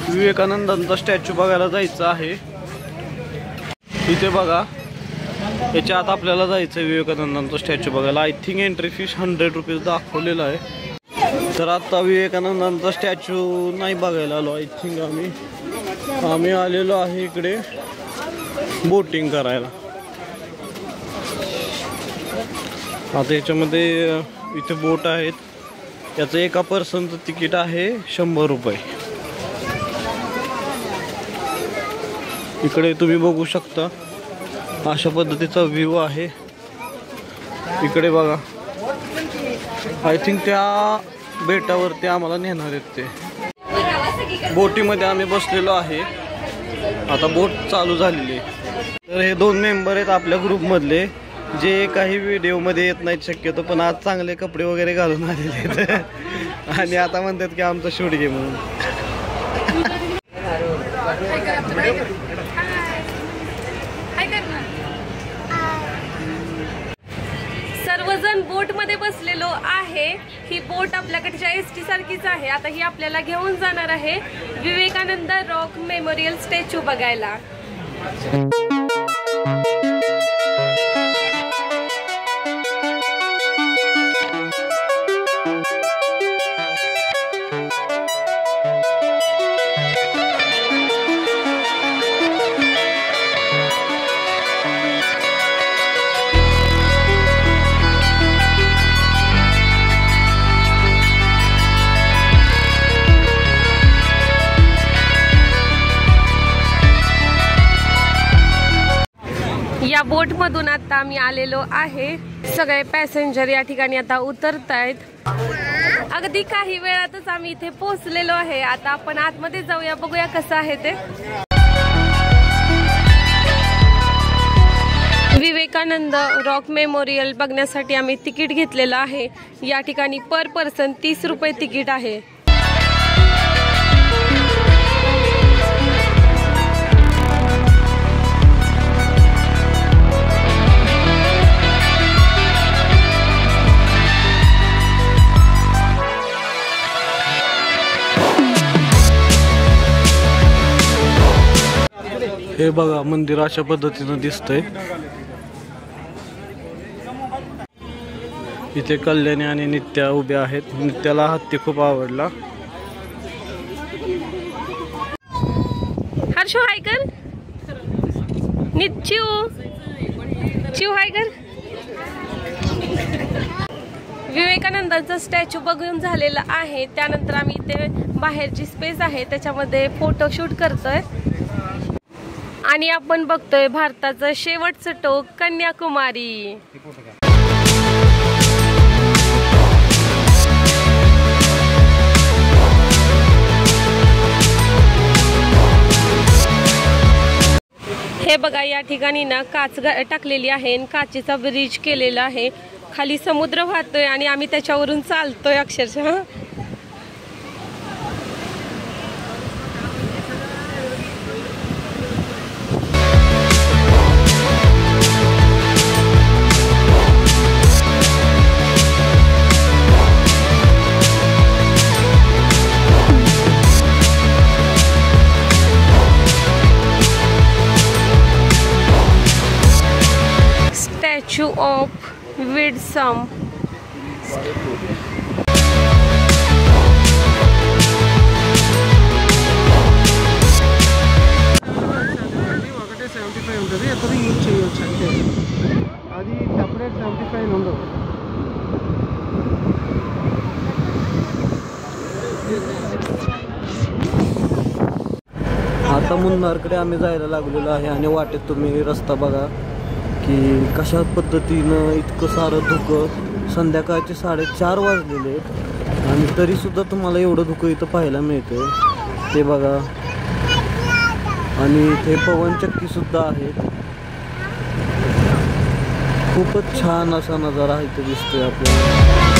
विवेकानंदांचा statue बघायला जायचं आहे। इथे बघा, याच्या आत आपल्याला जायचं आहे विवेकानंदांचा स्टॅच्यू बघायला। I think entry fees 100 rupees दाखवलेला आहे। तर आता विवेकानंदांचा स्टॅच्यू नाही बघायला आलो। आय थिंक आम्ही आलेलो आहे इकडे बोटिंग करायला। आता याच्यामध्ये इथे बोट आहेत, याचं एका पर्सनचं तिकीट आहे 100 रुपये। इकडे तुम्ही बघू शकता अशा पद्धतीचा व्ह्यू आहे। इकडे बघा, आय थिंक त्या बेटावरती आम्हाला नेणार आहेत ते। बोटीमध्ये आम्ही बसलेलो आहे, आता बोट चालू झालेली आहे। तर हे 2 मेंबर आहेत आपल्या ग्रुपमधले, जे काही व्हिडिओमध्ये येत नाहीत शक्यतो, पण आज चांगले कपडे वगैरे घालून आलेले आहेत आणि आता म्हणतात की आमचा शूट घे म्हणून। सर्वजण बोट मध्ये बसलेलो आहे। ही बोट आपल्याकडच्या एसटी सारखीच आहे। आता ही आपल्याला घेऊन जाणार आहे विवेकानंद रॉक मेमोरियल स्टॅच्यू बघायला। या बोट मधून आता आम्ही आलेलो आहे। सगळे पॅसेंजर या ठिकाणी आता उतरतायत। अगदी काही वेळातच आम्ही इथे पोहोचलेलो आहे। आता आपण आतमध्ये जाऊया, बघूया कसं आहे ते। विवेकानंद रॉक मेमोरियल बघण्यासाठी आम्ही तिकीट घेतलेलं आहे। या ठिकाणी पर पर्सन 30 रुपये तिकीट आहे। हे बघा, मंदिर अशा पद्धतीनं दिसतंय। इथे कल्याणी आणि नित्या उभ्या आहेत। नित्याला हत्ती खूप आवडला। हर्षो हाय कर, चिऊ चिऊ हाय कर। विवेकानंदांचा स्टॅच्यू बघून झालेला आहे। त्यानंतर आम्ही इथे बाहेरची स्पेस आहे त्याच्यामध्ये फोटोशूट करतोय आणि आपण बघतोय भारताचं शेवटचं टोक कन्याकुमारी। हे बघा, या ठिकाणी ना काच टाकलेली आहे, काचेचा ब्रिज केलेला आहे। खाली समुद्र वाहतोय आणि आम्ही त्याच्यावरून चालतोय अक्षरशः। Statue of Widsum। ఒకటే 75 ఉంటుంది, ఎప్పుడు యూజ్ చేయొచ్చు అంటే అది సపరేట్ 75 ఉండదు। आता मुन्नारकडे आम्ही जायला लागलेलो आहे आणि वाटेत तुम्ही रस्ता बघा की कशा पद्धतीनं इतकं सारं धुकं। संध्याकाळचे 4:30 वाजलेले आहेत आणि तरीसुद्धा तुम्हाला एवढं धुकं इथं पाहायला मिळतं, ते बघा। आणि इथे पवनचक्कीसुद्धा आहेत। खूपच छान असा नजारा इथे दिसतोय आपल्याला।